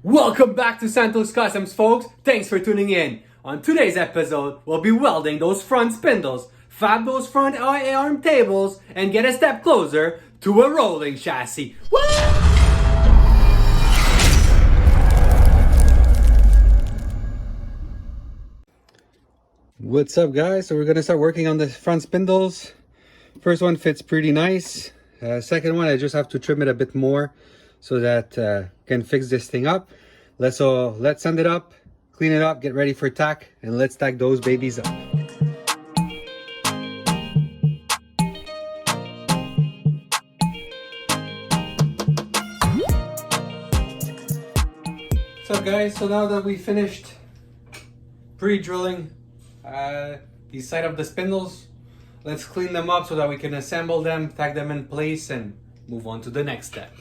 Welcome back to Santos Customs, folks. Thanks for tuning in. On today's episode, we'll be welding those front spindles, fab those front arm tables, and get a step closer to a rolling chassis. Woo! What's up, guys? So we're gonna start working on the front spindles. First one fits pretty nice. Second one, I just have to trim it a bit more so that can fix this thing up. Let's sand it up, clean it up, get ready for tack, and let's tack those babies up. What's up, guys? So now that we finished pre-drilling the side of the spindles, let's clean them up so that we can assemble them, tack them in place, and move on to the next step.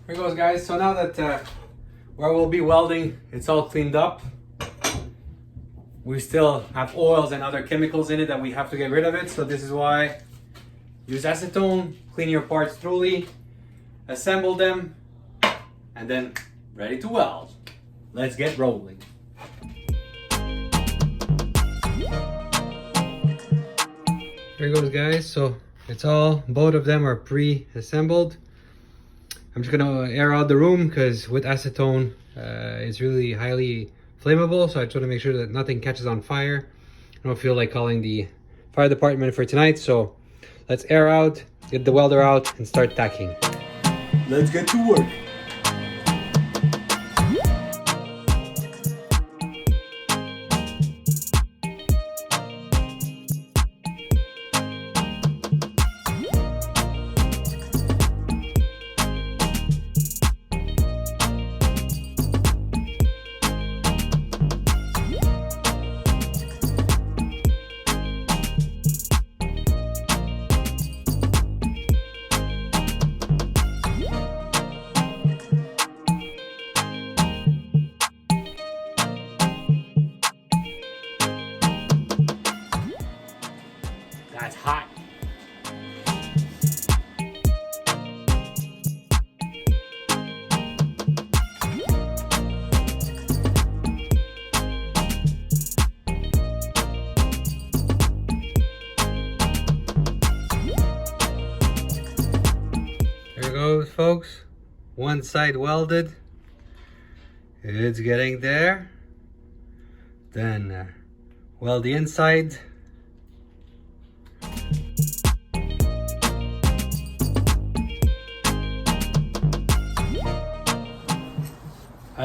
Here goes, guys. So now that where we'll be welding, it's all cleaned up. We still have oils and other chemicals in it that we have to get rid of it. So this is why use acetone, clean your parts thoroughly, assemble them, and then ready to weld. Let's get rolling. Here goes, guys. So it's all, both of them are pre-assembled. I'm just gonna air out the room because with acetone it's really highly flammable, so I just want to make sure that nothing catches on fire. I don't feel like calling the fire department for tonight, so let's air out, get the welder out, and start tacking. Let's get to work. That's hot. There it goes, folks. One side welded. It's getting there. Then weld the inside.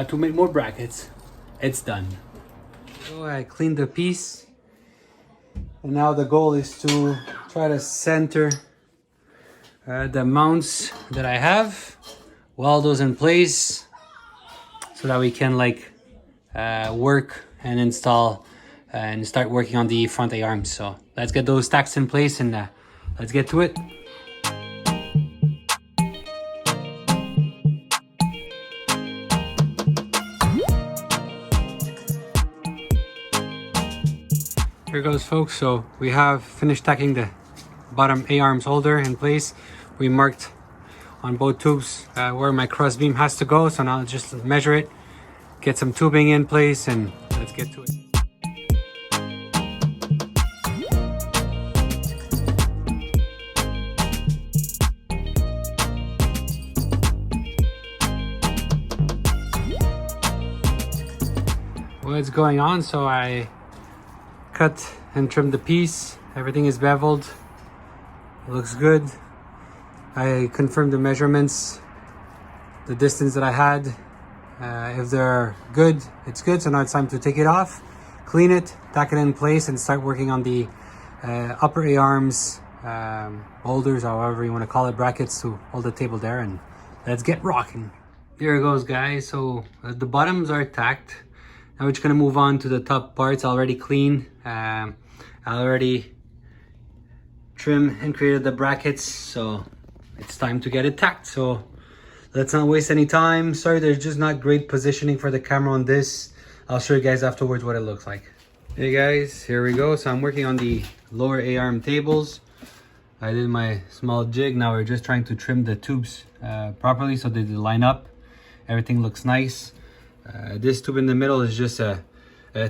To make more brackets. It's done. So I cleaned the piece, and now the goal is to try to center the mounts that I have, weld those in place so that we can work and install and start working on the front A-arms. So let's get those stacks in place and let's get to it. Here goes, folks. So we have finished tacking the bottom A-arms holder in place. We marked on both tubes where my cross beam has to go. So now let's just measure it, get some tubing in place, and let's get to it. What's going on? So I cut and trimmed the piece. Everything is beveled. It looks good. I confirmed the measurements, the distance that I had. If they're good, it's good. So now it's time to take it off, clean it, tack it in place, and start working on the upper A-arms, holders, however you want to call it, brackets to hold the table there, and let's get rocking. Here it goes, guys. So the bottoms are tacked. Now we're just gonna move on to the top parts. Already clean. I already trim and created the brackets, so it's time to get it tacked. So let's not waste any time. Sorry, there's just not great positioning for the camera on this. I'll show you guys afterwards what it looks like. Hey guys, here we go. So I'm working on the lower A-arm tables. I did my small jig. Now we're just trying to trim the tubes properly so they line up. Everything looks nice. This tube in the middle is just a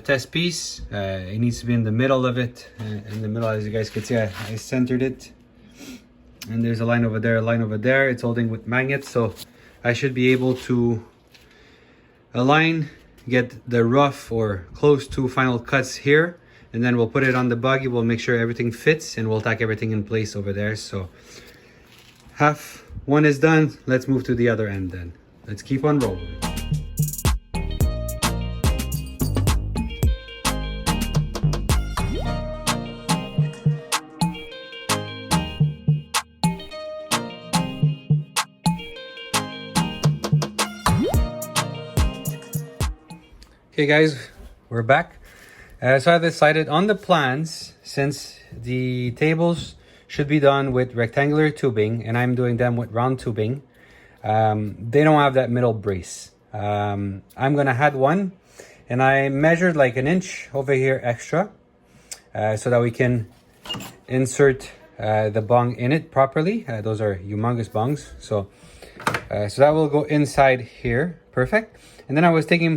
test piece. It needs to be in the middle of it. In the middle, as you guys can see, I centered it. And there's a line over there, a line over there. It's holding with magnets, so I should be able to align, get the rough or close to final cuts here, and then we'll put it on the buggy. We'll make sure everything fits, and we'll tack everything in place over there. So half one is done. Let's move to the other end then. Let's keep on rolling. Okay guys, we're back. So I decided on the plans, since the tables should be done with rectangular tubing and I'm doing them with round tubing, they don't have that middle brace. I'm gonna add one, and I measured like an inch over here extra so that we can insert the bung in it properly. Those are humongous bungs, so that will go inside here. Perfect. And then I was keep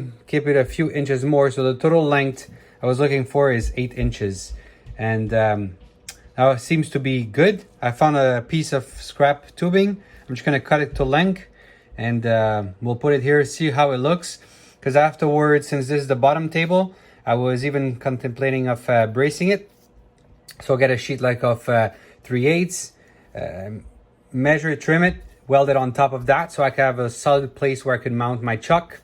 it a few inches more, so the total length I was looking for is 8 inches, and now it seems to be good. I found a piece of scrap tubing. I'm just gonna cut it to length, and we'll put it here, see how it looks, because afterwards, since this is the bottom table, I was even contemplating of bracing it. So I'll get a sheet like of 3/8, measure it, trim it, weld it on top of that, so I can have a solid place where I can mount my chuck.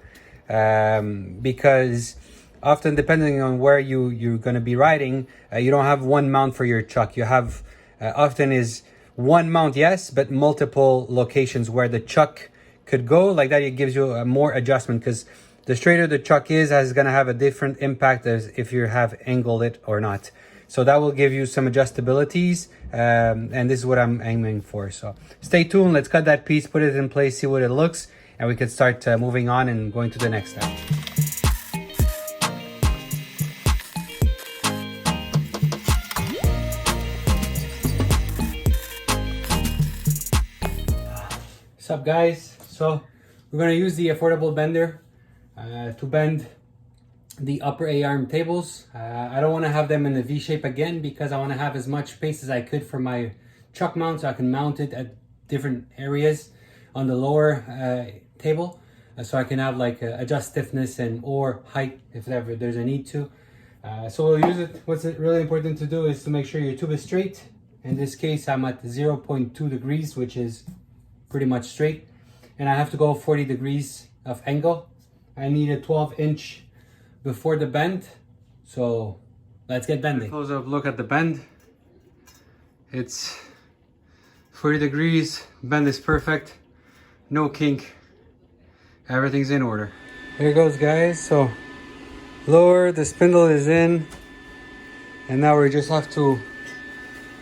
Because often, depending on where you're going to be riding, you don't have one mount for your chuck. You have often is one mount, yes, but multiple locations where the chuck could go. Like that, it gives you more adjustment, because the straighter the chuck is going to have a different impact as if you have angled it or not. So that will give you some adjustabilities, and this is what I'm aiming for. So stay tuned. Let's cut that piece, put it in place, see what it looks, and we can start moving on and going to the next step. What's up guys? So we're going to use the affordable bender to bend the upper A-arm tables. I don't want to have them in a V shape again, because I want to have as much space as I could for my chuck mount, so I can mount it at different areas on the lower table, so I can have like adjust stiffness and or height if ever there's a need to. So we'll use it. What's really important to do is to make sure your tube is straight. In this case, I'm at 0.2 degrees, which is pretty much straight, and I have to go 40 degrees of angle. I need a 12-inch before the bend, so let's get bending. Close up look at the bend. It's 40 degrees, bend is perfect, no kink, everything's in order. Here goes guys. So lower, the spindle is in, and now we just have to,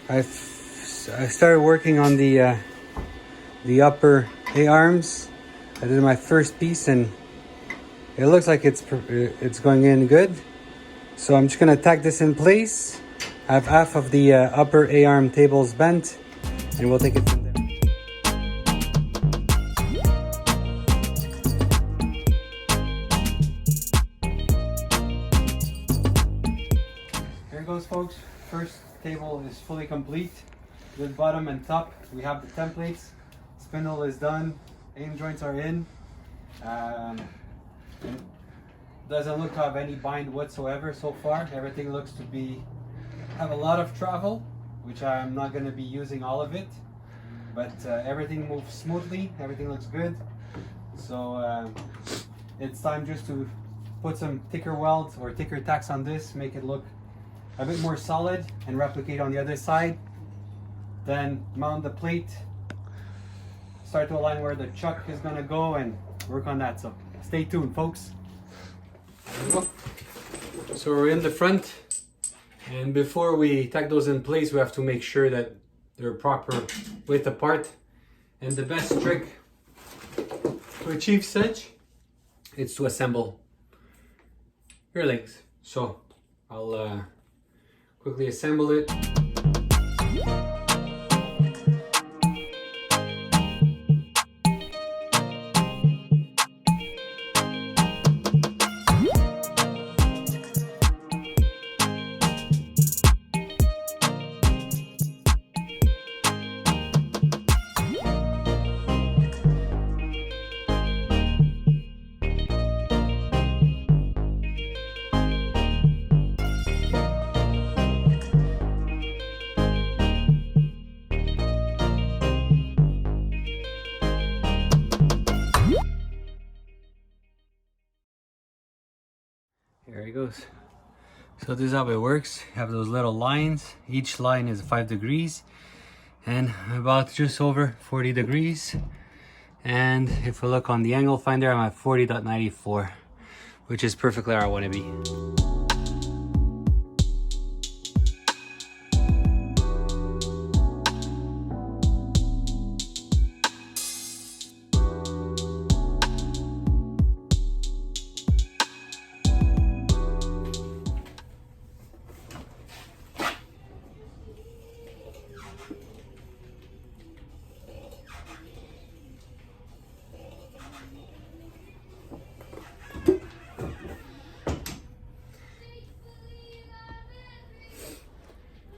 I started working on the upper A-arms. I did my first piece and it looks like it's going in good. So I'm just gonna tack this in place. I have half of the upper A-arm tables bent, and we'll take it from there. Here goes folks. First table is fully complete. With bottom and top, we have the templates. Spindle is done. Heim joints are in. It doesn't look to have any bind whatsoever so far. Everything looks to have a lot of travel, which I'm not going to be using all of it, but everything moves smoothly. Everything looks good. So it's time just to put some thicker welds or thicker tacks on this, make it look a bit more solid, and replicate on the other side. Then mount the plate, start to align where the chuck is going to go, and work on that. So stay tuned folks. So we're in the front, and before we tack those in place, we have to make sure that they're proper width apart. And the best trick to achieve such is to assemble your links. So I'll quickly assemble it. Here it goes. So this is how it works. You have those little lines. Each line is 5 degrees and about just over 40 degrees. And if we look on the angle finder, I'm at 40.94, which is perfectly where I want to be.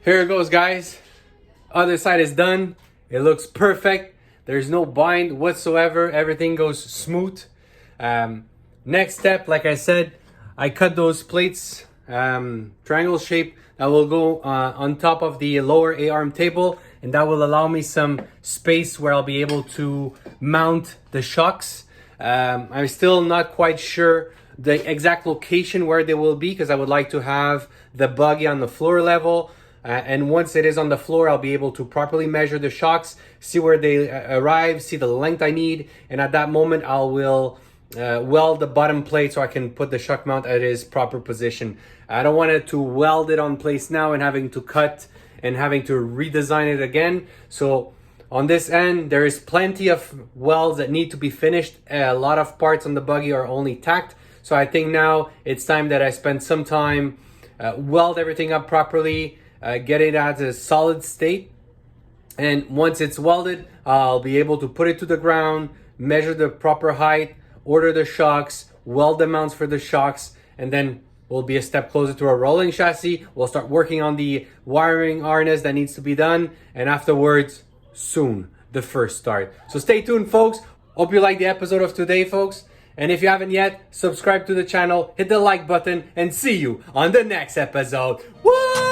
Here it goes, guys. Other side is done. It looks perfect. There's no bind whatsoever. Everything goes smooth. Next step, like I said, I cut those plates, triangle shape, that will go on top of the lower A-arm table, and that will allow me some space where I'll be able to mount the shocks. I'm still not quite sure the exact location where they will be, because I would like to have the buggy on the floor level. And once it is on the floor, I'll be able to properly measure the shocks, see where they arrive, see the length I need. And at that moment, I will weld the bottom plate so I can put the shock mount at its proper position. I don't want it to weld it on place now and having to cut and having to redesign it again. So on this end, there is plenty of welds that need to be finished. A lot of parts on the buggy are only tacked. So I think now it's time that I spend some time weld everything up properly, get it at a solid state, and once it's welded, I'll be able to put it to the ground, measure the proper height, order the shocks, weld the mounts for the shocks, and then we'll be a step closer to a rolling chassis. We'll start working on the wiring harness that needs to be done, and afterwards, soon, the first start. So stay tuned, folks. Hope you liked the episode of today, folks. And if you haven't yet, subscribe to the channel, hit the like button, and see you on the next episode. Woo!